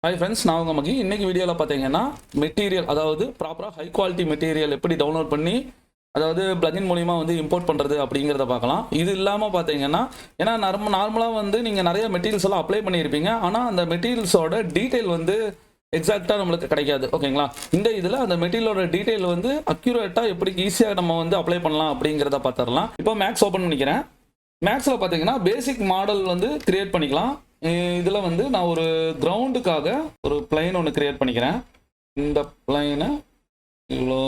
Hi friends, நான் உங்க மகி. இன்னைக்கு வீடியோல பாத்தீங்கன்னா மெட்டீரியல் அதாவது ப்ராப்பரா ஹை குவாலிட்டி மெட்டீரியல் எப்படி டவுன்லோட் பண்ணி அதாவது பிளகின் மூலமா வந்து இம்போர்ட் பண்றது அப்படிங்கறத பார்க்கலாம். இது இல்லாம பாத்தீங்கன்னா ஏனா நார்மலா வந்து நீங்க நிறைய மெட்டீரியல்ஸ் எல்லாம் அப்ளை பண்ணியிருப்பீங்க. ஆனா அந்த மெட்டீரியல்ஸோட டீடைல் வந்து எக்ஸாக்ட்டா நமக்கு கிடைக்காது. ஓகேங்களா? இந்த இதுல அந்த மெட்டீரியலோட டீடைல் வந்து அக்யூரேட்டா எப்படி ஈஸியா நம்ம வந்து அப்ளை பண்ணலாம் அப்படிங்கறத பார்த்தறலாம். இப்போ மேக்ஸ் ஓபன் பண்ணிக்கிறேன். மேக்ஸ்ல பாத்தீங்கன்னா பேசிக் மாடல் வந்து கிரியேட் பண்ணிக்கலாம். இதில் வந்து நான் ஒரு கிரவுண்டுக்காக ஒரு பிளைன் ஒன்று கிரியேட் பண்ணிக்கிறேன். இந்த பிளைனை இவ்வளோ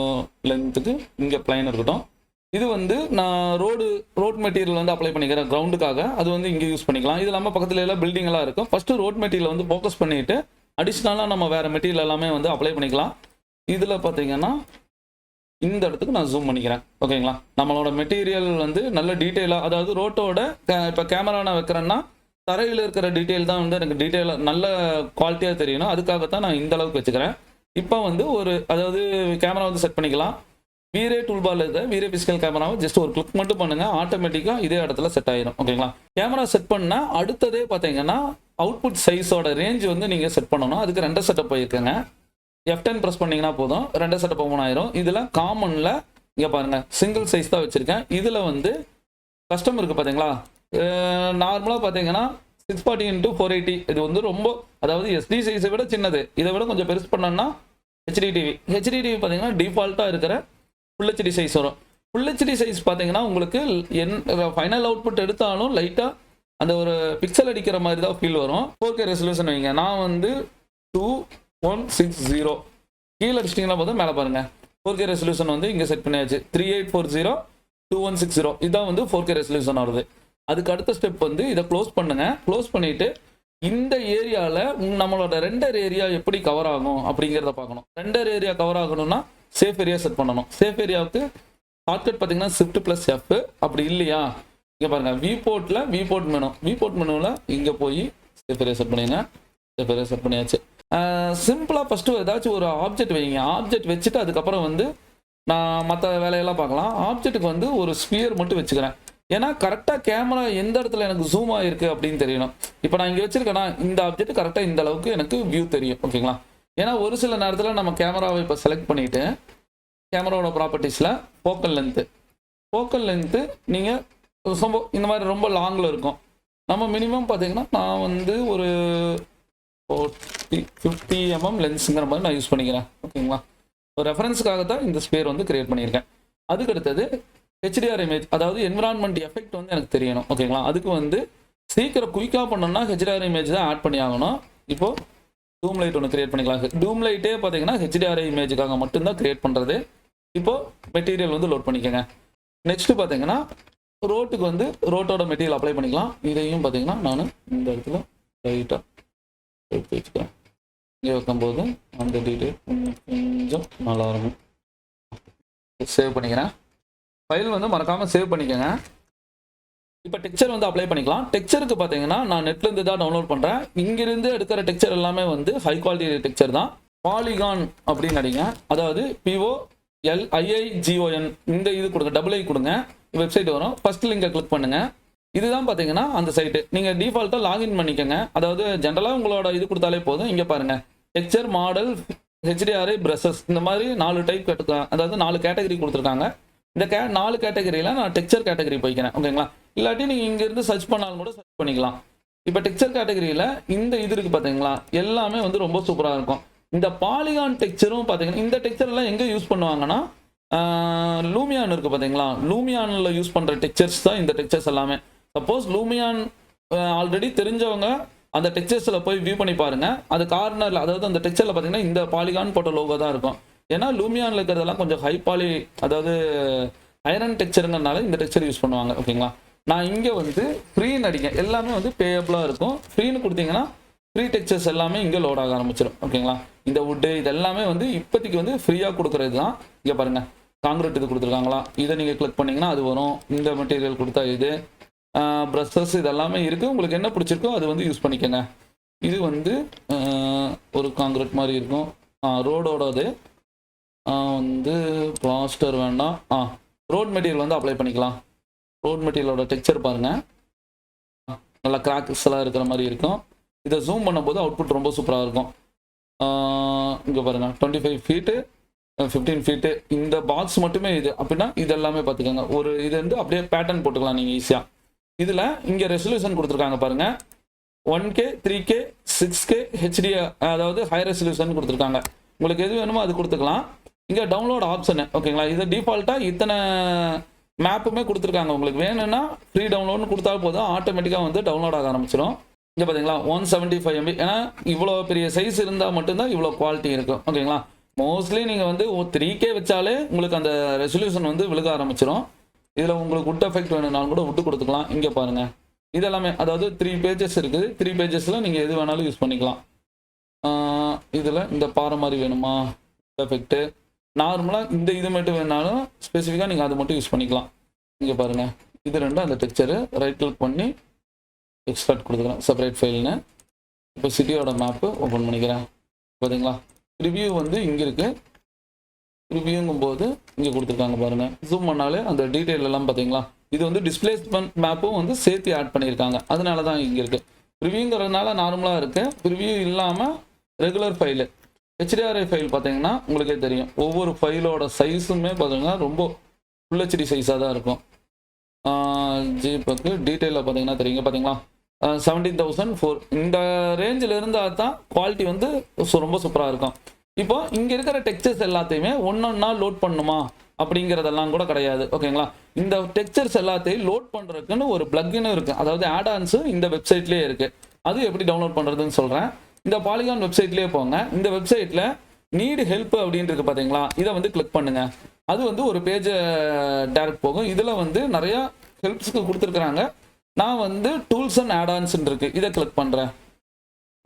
லென்த்துக்கு இங்கே பிளைன் இருக்கட்டும். இது வந்து நான் ரோட் மெட்டீரியல் வந்து அப்ளை பண்ணிக்கிறேன் கிரவுண்டுக்காக. அது வந்து இங்கே யூஸ் பண்ணிக்கலாம். இது இல்லாமல் பக்கத்துல எல்லாம் பில்டிங் எல்லாம் இருக்கும். ஃபர்ஸ்ட் ரோட் மெட்டீரியல் வந்து ஃபோக்கஸ் பண்ணிட்டு அடிஷ்னலாக நம்ம வேற மெட்டீரியல் எல்லாமே வந்து அப்ளை பண்ணிக்கலாம். இதில் பார்த்தீங்கன்னா இந்த இடத்துக்கு நான் ஜூம் பண்ணிக்கிறேன். ஓகேங்களா? நம்மளோட மெட்டீரியல் வந்து நல்ல டீட்டெயிலாக, அதாவது ரோட்டோட இப்போ கேமரா நான் வைக்கிறேன்னா தரையில் இருக்கிற டீட்டெயில் தான் வந்து எனக்கு டீட்டெயிலாக நல்ல குவாலிட்டியாக தெரியணும். அதுக்காகத்தான் நான் இந்த அளவுக்கு வச்சுக்கிறேன். இப்போ வந்து அதாவது கேமரா வந்து செட் பண்ணிக்கலாம். வீரே டூல்பாரில் இருக்க வீரே பிசிக்கல் கேமராவை ஜஸ்ட் ஒரு கிளிக் மட்டும் பண்ணுங்க, ஆட்டோமேட்டிக்காக இதே இடத்துல செட் ஆயிடும். ஓகேங்களா? கேமரா செட் பண்ணால் அடுத்ததே பார்த்தீங்கன்னா அவுட்புட் சைஸோட ரேஞ்ச் வந்து நீங்கள் செட் பண்ணணும். அதுக்கு 2 செட்டப் போயிருக்கேங்க. F10 ப்ரெஸ் பண்ணிங்கன்னா போதும், 2 செட்டப் ஓப்பன் ஆயிரும். இதில் காமனில் இங்கே பாருங்கள் சிங்கிள் சைஸ் தான் வச்சுருக்கேன். இதில் வந்து கஸ்டம் இருக்குது பார்த்தீங்களா? நார்மலாக பார்த்தீங்கன்னா 640 × 480 இது வந்து ரொம்ப, அதாவது SD சைஸை விட சின்னது. இதை விட கொஞ்சம் பெருசு பண்ணோம்னா ஹெச்டி டிவி பார்த்தீங்கன்னா டிஃபால்ட்டாக இருக்கிற ஃபுல் ஹெச்டி சைஸ் வரும். ஃபுல் ஹெச்டி சைஸ் பார்த்தீங்கன்னா உங்களுக்கு ஃபைனல் அவுட்புட் எடுத்தாலும் லைட்டாக அந்த ஒரு பிக்சல் அடிக்கிற மாதிரி தான் ஃபீல் வரும். 4K ரெசல்யூஷன் வைங்க. நான் வந்து 2160 கீழே அடிச்சிட்டிங்கன்னா போதும், மேலே பாருங்கள் 4K ரெசல்யூஷன் வந்து இங்கே செட் பண்ணியாச்சு. 3840 2160 இதுதான் வந்து 4K ரெசல்யூஷன் வருது. அதுக்கு அடுத்த ஸ்டெப் வந்து இதை க்ளோஸ் பண்ணுங்க. க்ளோஸ் பண்ணிட்டு இந்த ஏரியாவில் நம்மளோட ரெண்டர் ஏரியா எப்படி கவர் ஆகும் அப்படிங்கிறத பார்க்கணும். ரெண்டர் ஏரியா கவர் ஆகணும்னா சேஃப் ஏரியா செட் பண்ணணும். சேஃப் ஏரியாவுக்கு ஷார்ட்கட் பார்த்தீங்கன்னா Shift+F. அப்படி இல்லையா இங்கே பாருங்க விபோர்ட் மெனுவில் இங்கே போய் சேஃப் ஏரியா செட் பண்ணிங்க. சேஃப் ஏரியா செட் பண்ணியாச்சு. சிம்பிளாக ஃபஸ்ட்டு ஏதாச்சும் ஒரு ஆப்ஜெக்ட் வைங்க. ஆப்ஜெக்ட் வச்சுட்டு அதுக்கப்புறம் வந்து நான் மற்ற வேலையெல்லாம் பார்க்கலாம். ஆப்ஜெக்ட்டுக்கு வந்து ஒரு ஸ்பியர் மட்டும் வச்சுக்கிறேன். ஏன்னா கரெக்டாக கேமரா எந்த இடத்துல எனக்கு ஜூம் ஆகிருக்கு அப்படின்னு தெரியணும். இப்போ நான் இங்கே வச்சிருக்கேன்னா இந்த ஆப்ஜெக்ட் கரெக்டாக இந்த அளவுக்கு எனக்கு வியூ தெரியும். ஓகேங்களா? ஏன்னா ஒரு சில நேரத்தில் நம்ம கேமராவை இப்போ செலக்ட் பண்ணிவிட்டு கேமராவோட ப்ராப்பர்ட்டிஸில் ஃபோக்கல் லென்த்து நீங்கள் இந்த மாதிரி ரொம்ப லாங்கில் இருக்கும். நம்ம மினிமம் பார்த்தீங்கன்னா நான் வந்து ஒரு 50 mm லென்ஸுங்கிற மாதிரி நான் யூஸ் பண்ணிக்கிறேன். ஓகேங்களா? ஒரு ரெஃபரன்ஸுக்காக தான் இந்த ஸ்பியர் வந்து கிரியேட் பண்ணியிருக்கேன். அதுக்கு அடுத்தது HDR இமேஜ், அதாவது என்விரான்மெண்ட் எஃபெக்ட் வந்து எனக்கு தெரியணும். ஓகேங்களா? அதுக்கு வந்து சீக்கிரம் குயிக்காக பண்ணோம்னா HDR இமேஜ் தான் ஆட் பண்ணி ஆகணும். இப்போது டூம் லைட் ஒன்று கிரியேட் பண்ணிக்கலாம். டூம் லைட்டே பார்த்தீங்கன்னா HDR இமேஜுக்காக மட்டும்தான் கிரியேட் பண்ணுறது. இப்போது மெட்டீரியல் வந்து லோட் பண்ணிக்கோங்க. நெக்ஸ்ட்டு பார்த்தீங்கன்னா ரோட்டுக்கு வந்து ரோட்டோட மெட்டீரியல் அப்ளை பண்ணிக்கலாம். இதையும் பார்த்தீங்கன்னா நான் இந்த இடத்துல லைட்டாக எடுத்து வச்சுக்கிறேன். இங்கே வைக்கும்போது அந்த டீட்டெயில் கொஞ்சம் நல்லாயிருக்கும். சேவ் பண்ணிக்கிறேன். ஃபைல் வந்து மறக்காமல் சேவ் பண்ணிக்கோங்க. இப்போ டெக்ஸ்சர் வந்து அப்ளை பண்ணிக்கலாம். டெக்ஸ்சருக்கு பார்த்தீங்கன்னா நான் நெட்லேருந்து தான் டவுன்லோட் பண்ணுறேன். இங்கிருந்து எடுக்கிற டெக்ஸ்சர் எல்லாமே வந்து ஹை குவாலிட்டி டெக்ஸ்சர் தான். பாலிகான் அப்படின்னு அடிங்க. அதாவது POLIIGON இந்த இது கொடுங்க, டபுள் கொடுங்க, வெப்சைட் வரும். ஃபர்ஸ்ட் லிங்கை கிளிக் பண்ணுங்கள். இதுதான் பார்த்தீங்கன்னா அந்த சைட்டு. நீங்கள் டிஃபால்ட்டாக லாகின் பண்ணிக்கோங்க. அதாவது ஜென்ரலாக உங்களோட இது கொடுத்தாலே போதும். இங்கே பாருங்கள் டெக்ஸ்சர் மாடல் HDR ப்ரஷஸ் இந்த மாதிரி 4 டைப் அதாவது 4 கேட்டகரி கொடுத்துருக்காங்க. இந்த 4 கேட்டகரியில் நான் டெக்ஸ்சர் கேட்டகரி போய்க்கிறேன். ஓகேங்களா? இல்லாட்டி நீங்கள் இங்கேருந்து சர்ச் பண்ணாலும் கூட சர்ச் பண்ணிக்கலாம். இப்போ டெக்ஸ்சர் கேட்டகரியில் இந்த இது இருக்குது பார்த்தீங்களா, எல்லாமே வந்து ரொம்ப சூப்பராக இருக்கும். இந்த பாலிகான் டெக்ஸ்சரும் பார்த்தீங்கன்னா இந்த டெக்ஸ்சர்லாம் எங்கே யூஸ் பண்ணுவாங்கன்னா லூமியான் இருக்குது பார்த்தீங்களா, லூமியானில் யூஸ் பண்ணுற டெக்ஸ்சர்ஸ் தான் இந்த டெக்ஸ்சர்ஸ் எல்லாமே. சப்போஸ் லூமியான் ஆல்ரெடி தெரிஞ்சவங்க அந்த டெக்ஸ்சர்ஸில் போய் வியூ பண்ணி பாருங்கள். அது கார்னரில், அதாவது அந்த டெக்ஸ்சரில் பார்த்தீங்கன்னா இந்த பாலிகான் போட்ட லோகோ தான் இருக்கும். ஏன்னா லூமியானில் இருக்கிறதெல்லாம் கொஞ்சம் ஹை பாலி, அதாவது ஐரன் டெக்ஸ்சருங்கிறதுனால இந்த டெக்ஸ்சர் யூஸ் பண்ணுவாங்க. ஓகேங்களா? நான் இங்கே வந்து ஃப்ரீன்னு அடிக்கேன். எல்லாமே வந்து பேயபிளாக இருக்கும். ஃப்ரீன்னு கொடுத்தீங்கன்னா ஃப்ரீ டெக்ஸ்சர்ஸ் எல்லாமே இங்கே லோட் ஆக ஆரம்பிச்சிடும். ஓகேங்களா? இந்த வுட்டு இது எல்லாமே வந்து இப்போதைக்கு வந்து ஃப்ரீயாக கொடுக்குறது தான். இங்கே பாருங்கள் காங்கிரீட் இது கொடுத்துருக்காங்களா, இதை நீங்கள் கிளிக் பண்ணிங்கன்னா அது வரும். இந்த மெட்டீரியல் கொடுத்தா இது ப்ரஷஸ் இதெல்லாமே இருக்குது. உங்களுக்கு என்ன பிடிச்சிருக்கோ அது வந்து யூஸ் பண்ணிக்கோங்க. இது வந்து ஒரு காங்கிரீட் மாதிரி இருக்கும். ரோடோடது வந்து பிளாஸ்டர் வேண்டாம். ரோட் மெட்டீரியல் வந்து அப்ளை பண்ணிக்கலாம். ரோட் மெட்டீரியலோட டெக்ஸ்சர் பாருங்கள், நல்லா கிராக்ஸ் எல்லாம் இருக்கிற மாதிரி இருக்கும். இதை ஜூம் பண்ணும்போது அவுட்புட் ரொம்ப சூப்பராக இருக்கும். இங்கே பாருங்கள் 25 ஃபீட்டு 15 ஃபீட்டு இந்த பாக்ஸ் மட்டுமே இது அப்படின்னா இது எல்லாமே பார்த்துக்கோங்க. ஒரு இது வந்து அப்படியே பேட்டர்ன் போட்டுக்கலாம் நீங்கள் ஈஸியாக. இதில் இங்கே ரெசல்யூஷன் கொடுத்துருக்காங்க பாருங்கள், 1K 3K 6K HD, அதாவது ஹை ரெசல்யூஷன் கொடுத்துருக்காங்க. உங்களுக்கு எது வேணுமோ அது கொடுத்துக்கலாம். இங்கே டவுன்லோட் ஆப்ஷனு ஓகேங்களா, இது டிஃபால்ட்டாக இத்தனை மேப்புமே கொடுத்துருக்காங்க. உங்களுக்கு வேணும்னா ஃப்ரீ டவுன்லோட்னு கொடுத்தாலும் போதும், ஆட்டோமேட்டிக்காக வந்து டவுன்லோட் ஆக ஆரம்பிச்சிடும். இங்கே பார்த்தீங்களா 175 MB, ஏன்னா இவ்வளோ பெரிய சைஸ் இருந்தால் மட்டும்தான் இவ்வளோ குவாலிட்டி இருக்கும் ஓகேங்களா. மோஸ்ட்லி நீங்கள் வந்து 3K வச்சாலே உங்களுக்கு அந்த ரெசல்யூஷன் வந்து விழுக ஆரம்பிச்சிடும். இதில் உங்களுக்கு வுட் எஃபெக்ட் வேணும்னாலும் கூட வுட்டு கொடுத்துக்கலாம். இங்கே பாருங்கள் இதெல்லாமே, அதாவது 3 பேஜஸ் இருக்குது. 3 பேஜஸில் நீங்கள் எது வேணாலும் யூஸ் பண்ணிக்கலாம். இதில் இந்த பாறை மாதிரி வேணுமா எஃபெக்ட்டு, நார்மலாக இந்த இது மட்டும் வேணாலும் ஸ்பெசிஃபிக்காக நீங்கள் அது மட்டும் யூஸ் பண்ணிக்கலாம். இங்கே பாருங்கள் இது ரெண்டும் அந்த டெக்ஸ்சரு ரைட் கிளிக் பண்ணி எக்ஸ்ட்ராக்ட் கொடுத்துக்கலாம் செப்பரேட் ஃபைல்னு. இப்போ சிட்டியோட மேப்பு ஓப்பன் பண்ணிக்கிறேன். பார்த்தீங்களா ரிவ்யூ வந்து இங்கே இருக்குது. ரிவ்யூங்கும் போது இங்கே கொடுத்துருக்காங்க பாருங்கள். ஜூம் பண்ணாலே அந்த டீட்டெயில் எல்லாம் பார்த்தீங்களா, இது வந்து டிஸ்பிளேஸ்மெண்ட் மேப்பும் வந்து சேர்த்து ஆட் பண்ணியிருக்காங்க. அதனால தான் இங்கே இருக்குது. ரிவ்யூங்கிறதுனால நார்மலாக இருக்குது. ரிவ்யூ இல்லாமல் ரெகுலர் ஃபைலு HDRI ஃபைல் பார்த்தீங்கன்னா உங்களுக்கே தெரியும், ஒவ்வொரு ஃபைலோட சைஸுமே பார்த்தீங்கன்னா ரொம்ப ஃபுல் HD சைஸாக தான் இருக்கும். ஜிபக்கு டீட்டெயிலில் பார்த்தீங்கன்னா தெரியுங்க பார்த்தீங்களா 17,004 இந்த ரேஞ்சில் இருந்தால் தான் குவாலிட்டி வந்து ரொம்ப சூப்பராக இருக்கும். இப்போ இங்கே இருக்கிற டெக்ஸ்சர்ஸ் எல்லாத்தையுமே ஒன்றா லோட் பண்ணுமா அப்படிங்கிறதெல்லாம் கூட கிடையாது ஓகேங்களா. இந்த டெக்ஸ்சர்ஸ் எல்லாத்தையும் லோட் பண்ணுறதுக்குன்னு ஒரு பிளக்கினும் இருக்குது, அதாவது ஆடான்ஸு இந்த வெப்சைட்லேயே இருக்குது. அது எப்படி டவுன்லோட் பண்ணுறதுன்னு சொல்கிறேன். இந்த பாலிகான் வெப்சைட்லேயே போங்க. இந்த வெப்சைட்டில் நீடு ஹெல்ப் அப்படின்னு இருக்குது பார்த்தீங்களா, இதை வந்து கிளிக் பண்ணுங்கள். அது வந்து ஒரு பேஜை டேரக்ட் போகும். இதில் வந்து நிறையா ஹெல்ப்ஸுக்கு கொடுத்துருக்குறாங்க. நான் வந்து டூல்ஸ் அண்ட் ஆடான்ஸ்ன்னு இருக்குது, இதை கிளிக் பண்ணுறேன்.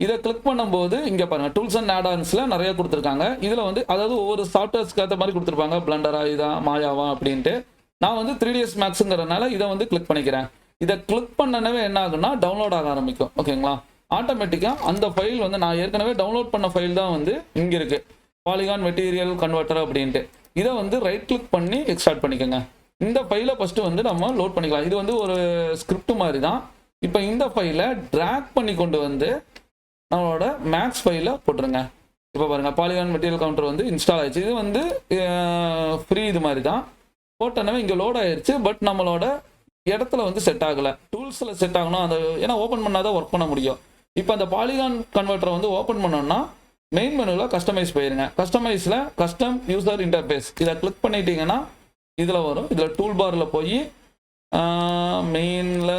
இதை கிளிக் பண்ணும்போது இங்கே பாருங்கள் டூல்ஸ் அண்ட் ஆடான்ஸில் நிறைய கொடுத்துருக்காங்க. இதில் வந்து அதாவது ஒவ்வொரு சாஃப்ட்வேர்ஸ்க்கு ஏற்ற மாதிரி கொடுத்துருப்பாங்க, பிளண்டரா இதா மாயாவா அப்படின்ட்டு. நான் வந்து 3ds Maxங்கிறதுனால இதை வந்து கிளிக் பண்ணிக்கிறேன். இதை கிளிக் பண்ணனவே என்ன ஆகுன்னா டவுன்லோட் ஆக ஆரம்பிக்கும் ஓகேங்களா. ஆட்டோமேட்டிக்காக அந்த ஃபைல் வந்து நான் ஏற்கனவே டவுன்லோட் பண்ண ஃபைல் தான் வந்து இங்கே இருக்குது, பாலிகான் மெட்டீரியல் கன்வெர்ட்டர் அப்படின்ட்டு. இதை வந்து ரைட் கிளிக் பண்ணி எக்ஸ்ட்ராக்ட் பண்ணிக்கோங்க. இந்த ஃபைலை ஃபஸ்ட்டு வந்து நம்ம லோட் பண்ணிக்கலாம். இது வந்து ஒரு ஸ்கிரிப்ட் மாதிரி தான். இப்போ இந்த ஃபைலை ட்ராக் பண்ணி கொண்டு வந்து நம்மளோட மேக்ஸ் ஃபைலில் போட்டுருங்க. இப்போ பாருங்கள் பாலிகான் மெட்டீரியல் கவுண்டர் வந்து இன்ஸ்டால் ஆயிடுச்சு. இது வந்து ஃப்ரீ இது மாதிரி தான் போட்டோன்னே இங்கே லோட் ஆயிடுச்சு. பட் நம்மளோட இடத்துல வந்து செட் ஆகலை. டூல்ஸில் செட் ஆகணும், அந்த ஏன்னா ஓப்பன் பண்ணால் தான் ஒர்க் பண்ண முடியும். இப்போ அந்த பாலிகான் கன்வெர்ட்டரை வந்து ஓப்பன் பண்ணோன்னா மெயின் மெனுவில் கஸ்டமைஸ் போயிருங்க. கஸ்டமைஸில் கஸ்டம் யூசர் இன்டர்ஃபேஸ் இதை கிளிக் பண்ணிட்டீங்கன்னா இதில் வரும். இதில் டூல் பாரில் போய் மெயினில்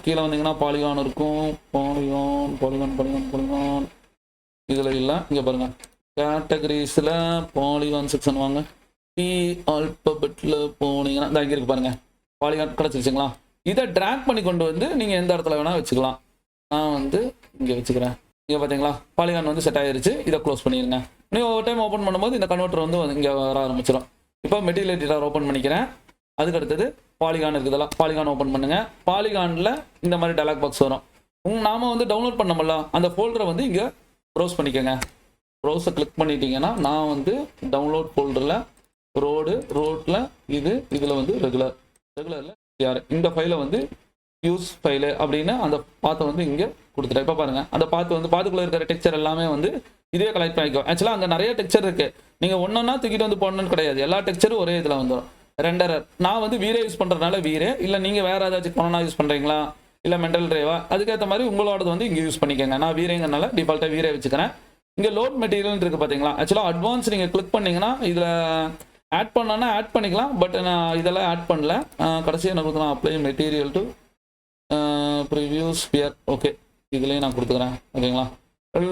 கீழே வந்தீங்கன்னா பாலிகான் இருக்கும். பாலிகான் இதில் இல்லை, இங்கே பாருங்கள் கேட்டகரிஸில் பாலிகான் செக்ஷன் வாங்க. டி ஆல்பபெட்டில் போனீங்கன்னா இந்த இங்கே இருக்கு பாருங்கள், பாலிகான் கிடச்சிருச்சுங்களா. இதை ட்ராக் பண்ணி கொண்டு வந்து நீங்கள் எந்த இடத்துல வேணால் வச்சுக்கலாம். நான் வந்து இங்கே வச்சுக்கிறேன். இங்கே பார்த்தீங்களா பாலிகான் வந்து செட் ஆகிருச்சு. இதை க்ளோஸ் பண்ணிடுங்க. நீங்கள் ஒவ்வொரு டைம் ஓப்பன் பண்ணும்போது இந்த கன்வெர்ட்டர் வந்து இங்கே வர ஆரம்பிச்சிடும். இப்போ மெட்டீரியல் எடிட்டர் ஓப்பன் பண்ணிக்கிறேன். அதுக்கு அடுத்தது பாலிகான் இருக்குதெல்லாம் பாலிகான் ஓப்பன் பண்ணுங்கள். பாலிகானில் இந்த மாதிரி டயலாக் பாக்ஸ் வரும். நாம வந்து டவுன்லோட் பண்ணோம்ல அந்த ஃபோல்டரை வந்து இங்கே ப்ரௌஸ் பண்ணிக்கோங்க. ப்ரௌஸை கிளிக் பண்ணிட்டீங்கன்னா நான் வந்து டவுன்லோட் ஃபோல்டரில் ரோட்டில் இதில் வந்து ரெகுலரில் யார் இந்த ஃபைலை வந்து யூஸ் ஃபைலு அப்படின்னு அந்த பாத்தை வந்து இங்கே கொடுத்துட்டேன். இப்போ பாருங்கள் அந்த பாத்துக்குள்ளே இருக்கிற டெக்ஸ்சர் எல்லாமே வந்து இதே கலெக்ட் பண்ணிக்கும். ஆக்சுவலாக அங்கே நிறைய டெக்ஸ்சர் இருக்குது. நீங்கள் ஒன்றா தூக்கிட்டு வந்து போடணும்னு கிடையாது, எல்லா டெக்ஸ்சரும் ஒரே இதில் வந்துடும். ரெண்டரர் நான் வந்து வீரே யூஸ் பண்ணுறதுனால வீரே, இல்லை நீங்கள் வேறு ஏதாச்சும் பண்ணனா யூஸ் பண்ணுறீங்களா, இல்லை மென்டல் ட்ரைவா, அதுக்கேற்ற மாதிரி உங்களோடது வந்து இங்கே யூஸ் பண்ணிக்கோங்க. நான் வீரேங்கிறனால டிஃபால்ட்டாக வீரே வச்சுக்கிறேன். இங்கே லோட் மெட்டீரியல் இருக்குது பார்த்தீங்களா. ஆக்சுவலாக அட்வான்ஸ் நீங்கள் கிளிக் பண்ணிங்கன்னா இதில் ஆட் பண்ணோன்னா ஆட் பண்ணிக்கலாம். பட் நான் இதெல்லாம் ஆட் பண்ணல. கடைசியாக என்ன கொடுக்கலாம், apply material to preview sphere. Okay இதுலேயும் நான் கொடுத்துக்கிறேன் ஓகேங்களா.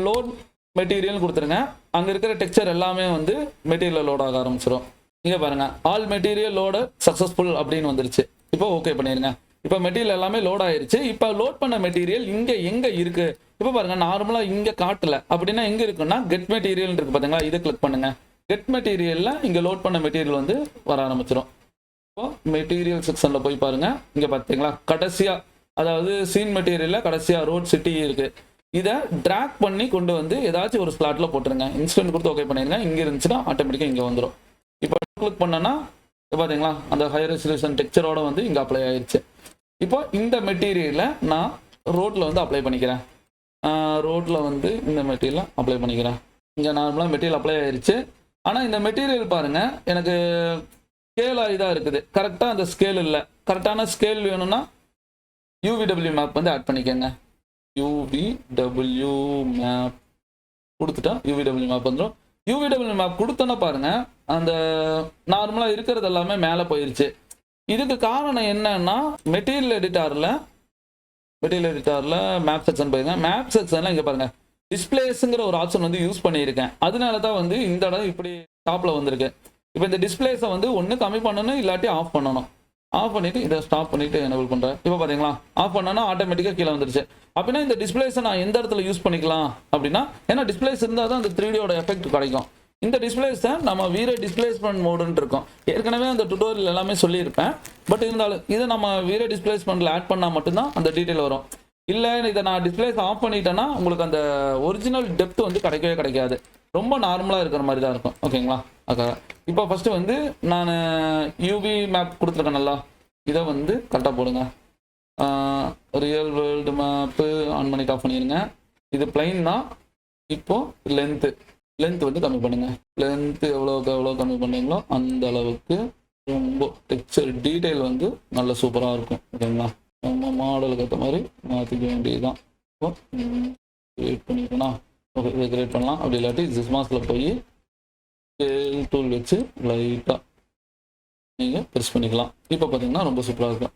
லோட் மெட்டீரியல் கொடுத்துருங்க. அங்கே இருக்கிற டெக்ஸ்சர் எல்லாமே வந்து மெட்டீரியல் லோட் ஆக ஆரம்பிச்சிடும். இங்கே பாருங்கள் ஆல் மெட்டீரியல் லோடு சக்ஸஸ்ஃபுல் அப்படின்னு வந்துருச்சு. இப்போ ஓகே பண்ணிடுங்க. இப்போ மெட்டீரியல் எல்லாமே லோட் ஆயிடுச்சு. இப்போ லோட் பண்ண மெட்டீரியல் இங்கே எங்கே இருக்குது இப்போ பாருங்கள். நார்மலாக இங்கே காட்டல அப்படின்னா எங்கே இருக்குன்னா கெட் மெட்டீரியல் இருக்குது பார்த்தீங்களா. இதை கிளிக் பண்ணுங்கள். கெட் மெட்டீரியலில் இங்கே லோட் பண்ண மெட்டீரியல் வந்து வர ஆரம்பிச்சிடும். இப்போ மெட்டீரியல் செக்ஷனில் போய் பாருங்கள். இங்கே பார்த்தீங்களா கடைசியாக, அதாவது சீன் மெட்டீரியலில் கடைசியாக ரோட் சிட்டி இருக்குது. இதை ட்ராக் பண்ணி கொண்டு வந்து ஏதாச்சும் ஒரு ஸ்லாட்டில் போட்டுருங்க. இன்ஸ்டன்ட் கொடுத்து ஓகே பண்ணிடுங்க. இங்கே இருந்துச்சுன்னா ஆட்டோமேட்டிக்காக இங்கே வந்துடும். இப்போ கிளிக் பண்ணோன்னா பார்த்தீங்களா அந்த ஹை ரெசல்யூஷன் டெக்ஸ்சரோட வந்து இங்கே அப்ளை ஆயிடுச்சு. இப்போ இந்த மெட்டீரியலை நான் ரோட்டில் வந்து அப்ளை பண்ணிக்கிறேன். ரோட்டில் வந்து இந்த மெட்டீரியலை அப்ளை பண்ணிக்கிறேன். இங்கே நார்மலாக மெட்டீரியல் அப்ளை ஆயிடுச்சு. ஆனால் இந்த மெட்டீரியல் பாருங்கள் எனக்கு ஸ்கேல் ஆகி தான் இருக்குது. கரெக்டாக அந்த ஸ்கேல் இல்லை. கரெக்டான ஸ்கேல் வேணும்னா UVW மேப் வந்து ஆட் பண்ணிக்கோங்க. UVW மேப் கொடுத்துட்டா UVW மேப் வந்துடும். UVW மேப் கொடுத்தோன்னா பாருங்கள் அந்த நார்மலாக இருக்கிறது எல்லாமே மேலே போயிடுச்சு. இதுக்கு காரணம் என்னன்னா மெட்டீரியல் எடிட்டாரில் மேப் செக்ஷன் போயிருங்க. மேப் செக்ஷனில் இங்கே பாருங்கள் டிஸ்பிளேஸுங்கிற ஒரு ஆப்ஷன் வந்து யூஸ் பண்ணியிருக்கேன். அதனால தான் வந்து இந்த இடம் இப்படி டாப்பில் வந்திருக்கு. இப்போ இந்த டிஸ்பிளேஸை வந்து ஒன்று கம்மி பண்ணணும், இல்லாட்டி ஆஃப் பண்ணணும். ஆஃப் பண்ணிவிட்டு இதை ஸ்டாப் பண்ணிவிட்டு எனேபிள் பண்ணுறேன். இப்போ பார்த்தீங்களா ஆஃப் பண்ணோன்னா ஆட்டோமேட்டிக்காக கீழே வந்துருச்சு. அப்படின்னா இந்த டிஸ்பிளேஸை நான் எந்த இடத்துல யூஸ் பண்ணிக்கலாம் அப்படின்னா, ஏன்னா டிஸ்பிளேஸ் இருந்தால் தான் அந்த 3Dயோட எஃபெக்ட் கிடைக்கும். இந்த டிஸ்பிளேஸை நம்ம வீரே டிஸ்பிளேஸ்மெண்ட் மோடுன்னு இருக்கோம். ஏற்கனவே அந்த டுட்டோரியல் எல்லாமே சொல்லியிருப்பேன். பட் இருந்தாலும் இதை நம்ம வீரே டிஸ்பிளேஸ்மெண்ட்டில் ஆட் பண்ணால் மட்டும்தான் அந்த டீட்டெயில் வரும். இல்லை இதை நான் டிஸ்பிளேஸ் ஆஃப் பண்ணிட்டேன்னா உங்களுக்கு அந்த ஒரிஜினல் டெப்த் வந்து கிடைக்கவே கிடைக்காது. ரொம்ப நார்மலாக இருக்கிற மாதிரி தான் இருக்கும். ஓகேங்களா? ஓகே, இப்போ ஃபஸ்ட்டு வந்து நான் UV மேப் கொடுத்துருக்கேன். நல்லா இதை வந்து கரெக்டாக போடுங்க. ரியல் வேர்ல்டு மேப்பு ஆன் பண்ணிட்டு ஆஃப் பண்ணிடுங்க. இது பிளைன் தான். இப்போது லென்த் வந்து கம்மி பண்ணுங்கள். லென்த்து எவ்வளோ கம்மி பண்ணீங்களோ அந்த அளவுக்கு ரொம்ப டெக்ஸ்சர் டீட்டெயில் வந்து நல்ல சூப்பராக இருக்கும். ஓகேங்களா? நம்ம மாடலுக்கு ஏற்ற மாதிரி மாற்றிக்க வேண்டியதுதான். இப்போ கிரியேட் பண்ணிக்கணும். ஓகே, இதை கிரியேட் பண்ணலாம். அப்படி இல்லாட்டி ஜிஸ்மாஸில் போய் ஸ்கேல் டூல் வச்சு லைட்டாக நீங்கள் ப்ரெஸ் பண்ணிக்கலாம். இப்போ பார்த்தீங்கன்னா ரொம்ப சூப்பராக இருக்கும்.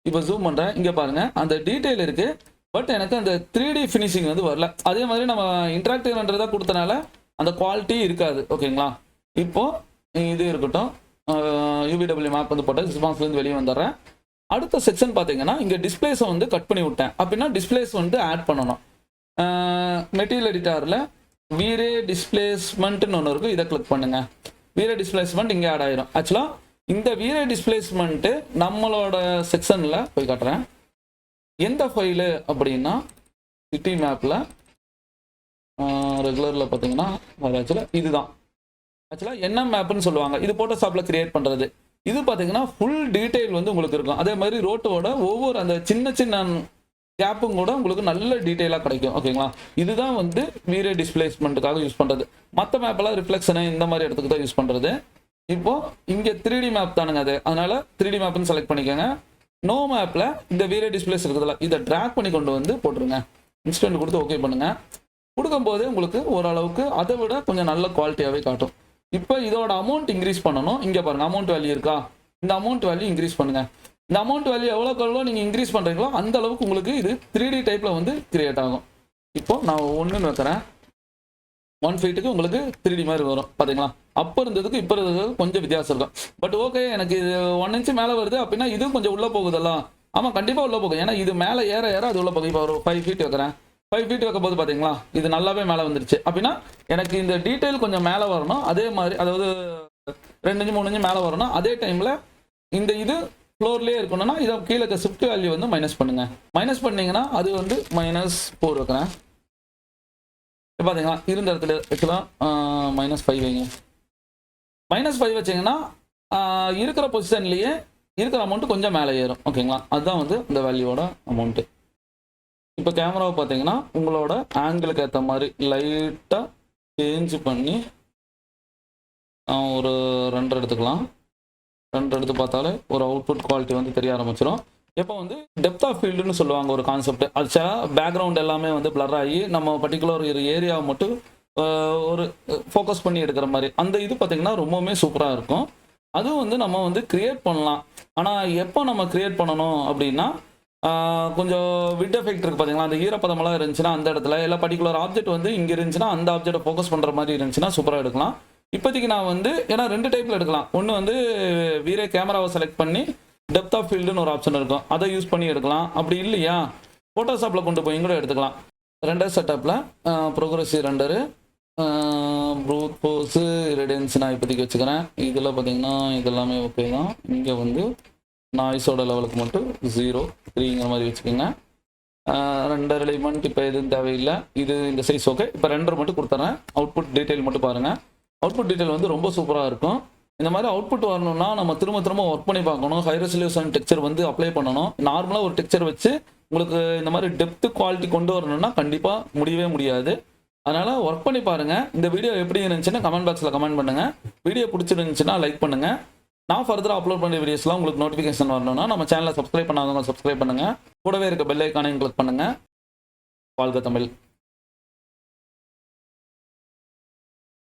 இப்போ ஜூம் பண்ணுறேன். இங்கே பாருங்கள் அந்த டீட்டெயில் இருக்குது. பட் எனக்கு அந்த 3D ஃபினிஷிங் வந்து வரல. அதே மாதிரி நம்ம இன்ட்ராக்டிவ்ன்றதை கொடுத்தனால அந்த குவாலிட்டி இருக்காது. ஓகேங்களா? இப்போது இது இருக்கட்டும். UVW மேப் வந்து போட்டு ரெஸ்பான்ஸ்லேருந்து வெளியே வந்துடுறேன். அடுத்த செக்ஷன் பார்த்தீங்கன்னா இங்கே டிஸ்பிளேஸை வந்து கட் பண்ணி விட்டேன். அப்படின்னா டிஸ்பிளேஸ் வந்து ஆட் பண்ணணும். மெட்டீரியல் எடிட்டாரில் வீரே டிஸ்பிளேஸ்மெண்ட்னு ஒன்று இருக்கும். இதை கிளிக் பண்ணுங்கள். வீரே டிஸ்பிளேஸ்மெண்ட் இங்கே ஆட் ஆகிடும். ஆக்சுவலாக இந்த வீரே டிஸ்பிளேஸ்மெண்ட்டு நம்மளோட செக்ஷனில் போய் காட்டுறேன். எந்த ஃபைலு அப்படின்னா சிட்டி மேப்பில் ரெகுலரில் பார்த்தீங்கன்னா இதுதான் ஆக்சுவலாக என்ன மேப்புன்னு சொல்லுவாங்க. இது ஃபோட்டோஷாப்பில் கிரியேட் பண்ணுறது. இது பார்த்தீங்கன்னா ஃபுல் டீட்டெயில் வந்து உங்களுக்கு இருக்கும். அதே மாதிரி ரோட்டோட ஒவ்வொரு அந்த சின்ன சின்ன கேப்பும் கூட உங்களுக்கு நல்ல டீட்டெயிலாக கிடைக்கும். ஓகேங்களா? இதுதான் வந்து வீரே டிஸ்பிளேஸ்மெண்ட்டுக்காக யூஸ் பண்ணுறது. மற்ற மேப்பெல்லாம் ரிஃப்ளெக்ஷனு இந்த மாதிரி இடத்துக்கு தான் யூஸ் பண்ணுறது. இப்போது இங்கே 3D மேப் தானுங்க அது. அதனால் 3D மேப்னு செலக்ட் பண்ணிக்கோங்க. நோ மேப்பில் இந்த வீரே டிஸ்பிளேஸ் இருக்குதுல்ல, இதை ட்ராக் பண்ணி கொண்டு வந்து போட்டுருங்க. இன்ஸ்டன்ட் கொடுத்து ஓகே பண்ணுங்கள். கொடுக்கும்போது உங்களுக்கு ஓரளவுக்கு அதை விட கொஞ்சம் நல்ல குவாலிட்டியாகவே காட்டும். இப்போ இதோட அமௌண்ட் இன்க்ரீஸ் பண்ணணும். இங்கே பாருங்கள் அமௌண்ட் வேல்யூ இருக்கா? இந்த அமௌண்ட் வேல்யூ இன்க்ரீஸ் பண்ணுங்கள். இந்த அமௌண்ட் வேல்யூ எவ்வளோ நீங்கள் இன்க்ரீஸ் பண்ணுறீங்களோ அந்த அளவுக்கு உங்களுக்கு இது 3D டைப்பில் வந்து கிரியேட் ஆகும். இப்போது நான் ஒன்றுன்னு வைக்கிறேன். 1 ஃபீட்டுக்கு உங்களுக்கு 3D மாதிரி வரும். பார்த்தீங்களா? அப்போ இருந்ததுக்கு இப்போ இருந்ததுக்கு கொஞ்சம் வித்தியாசம் இருக்கும். பட் ஓகே, எனக்கு இது 1 இன்ச்சு மேலே வருது அப்படின்னா இதுவும் கொஞ்சம் உள்ளே போகுதெல்லாம். ஆமாம், கண்டிப்பாக உள்ளே போகும். ஏன்னா இது மேலே ஏற அது உள்ளே போகும். இப்போ ஒரு 5 ஃபீட் வைக்கிறேன். 5 ஃபீட் வைக்கும் போது பார்த்தீங்களா இது நல்லாவே மேலே வந்துருச்சு. அப்படின்னா எனக்கு இந்த டீட்டெயில் கொஞ்சம் மேலே வரணும். அதே மாதிரி அதாவது 2 இன்ச்சு 3 இன்ச்சு மேலே வரணும். அதே டைமில் இந்த இது ஃப்ளோர்லேயே இருக்கணும்னா இதை கீழே ஷிஃப்ட் வேல்யூ வந்து மைனஸ் பண்ணுங்கள். மைனஸ் பண்ணிங்கன்னா அது வந்து -4 வைக்கிறேன். இப்போ பார்த்தீங்களா இருந்த இடத்துல வைக்கலாம். -5 வைங்க. -5 வச்சிங்கன்னா இருக்கிற பொசிஷன்லேயே இருக்கிற அமௌண்ட்டு கொஞ்சம் மேலே ஏறும். ஓகேங்களா? அதுதான் வந்து இந்த வேல்யூவோட அமௌண்ட்டு. இப்போ கேமராவை பார்த்தீங்கன்னா உங்களோட ஆங்கிளுக்கு ஏற்ற மாதிரி லைட்டாக சேஞ்ச் பண்ணி ஒரு 2 எடுத்துக்கலாம். 2 எடுத்து பார்த்தாலே ஒரு அவுட்புட் குவாலிட்டி வந்து தெரிய ஆரம்பிச்சிடும். இப்போ வந்து டெப்த் ஆஃப் ஃபீல்டுன்னு சொல்லுவாங்க ஒரு கான்செப்ட். அது பேக்ரவுண்ட் எல்லாமே வந்து பிளர் ஆகி நம்ம பர்டிகுலர் ஒரு ஏரியாவை மட்டும் ஒரு ஃபோக்கஸ் பண்ணி எடுக்கிற மாதிரி அந்த இது பார்த்தீங்கன்னா ரொம்பவுமே சூப்பராக இருக்கும். அதுவும் வந்து நம்ம வந்து கிரியேட் பண்ணலாம். ஆனால் எப்போ நம்ம கிரியேட் பண்ணணும் அப்படின்னா கொஞ்சம் விட் எஃபெக்ட் இருக்குது பார்த்தீங்களா, அந்த ஈரப்பதமெல்லாம் இருந்துச்சுன்னா அந்த இடத்துல இல்லை பர்டிகுலர் ஆப்ஜெக்ட் வந்து இங்கே இருந்துச்சுன்னா அந்த ஆப்ஜெக்டை ஃபோக்கஸ் பண்ணுற மாதிரி இருந்துச்சுன்னா சூப்பராக எடுக்கலாம். இப்போதைக்கு நான் வந்து ஏன்னா 2 டைப்பில் எடுக்கலாம். ஒன்று வந்து வீரே கேமராவை செலக்ட் பண்ணி டெப்த் ஆஃப் ஃபீல்டுன்னு ஒரு ஆப்ஷன் இருக்கும், அதை யூஸ் பண்ணி எடுக்கலாம். அப்படி இல்லையா ஃபோட்டோஷாப்பில் கொண்டு போய் கூட எடுத்துக்கலாம். ரெண்டர் செட்டப்பில் progressive render, brute force, radiance நான் இப்போதைக்கு வச்சுக்கிறேன். இதில் பார்த்தீங்கன்னா இதெல்லாமே ஓகே தான். இங்கே வந்து நாய்ஸோட லெவலுக்கு மட்டும் 0.3ங்கிற மாதிரி வச்சுக்கோங்க. ரெண்டர் எலிமெண்ட் இப்போ எதுவும் தேவையில்லை. இது இந்த சைஸ் ஓகே. இப்போ ரெண்டர் மட்டும் கொடுத்துட்றேன். அவுட்புட் டீட்டெயில் மட்டும் பாருங்கள். அவுட்புட் டீட்டெயில் வந்து ரொம்ப சூப்பராக இருக்கும். இந்த மாதிரி அவுட்புட் வரணும்னா நம்ம திரும்ப ஒர்க் பண்ணி பார்க்கணும். ஹை ரெசல்யூஷன் டெக்ஸ்சர் வந்து அப்ளை பண்ணணும். நார்மலாக ஒரு டெக்ஸ்சர் வச்சு உங்களுக்கு இந்த மாதிரி டெப்த் குவாலிட்டி கொண்டு வரணும்னா கண்டிப்பாக முடியவே முடியாது. அதனால் ஒர்க் பண்ணி பாருங்கள். இந்த வீடியோ எப்படி இருந்துச்சுன்னா கமெண்ட் பாக்ஸில் கமெண்ட் பண்ணுங்கள். வீடியோ பிடிச்சிருந்துச்சுன்னா லைக் பண்ணுங்கள். நான் ஃபர்தராக அப்லோட் பண்ணுற வீடியோஸ்லாம் உங்களுக்கு நோட்டிஃபிகேஷன் வரணும்னா நம்ம சேனலை சப்ஸ்கிரைப் பண்ணாதவங்க சப்ஸ்கிரைப் பண்ணுங்கள். கூடவே இருக்க பெல் ஐக்கானையும் கிளிக் பண்ணுங்கள். வாழ்க தமிழ்.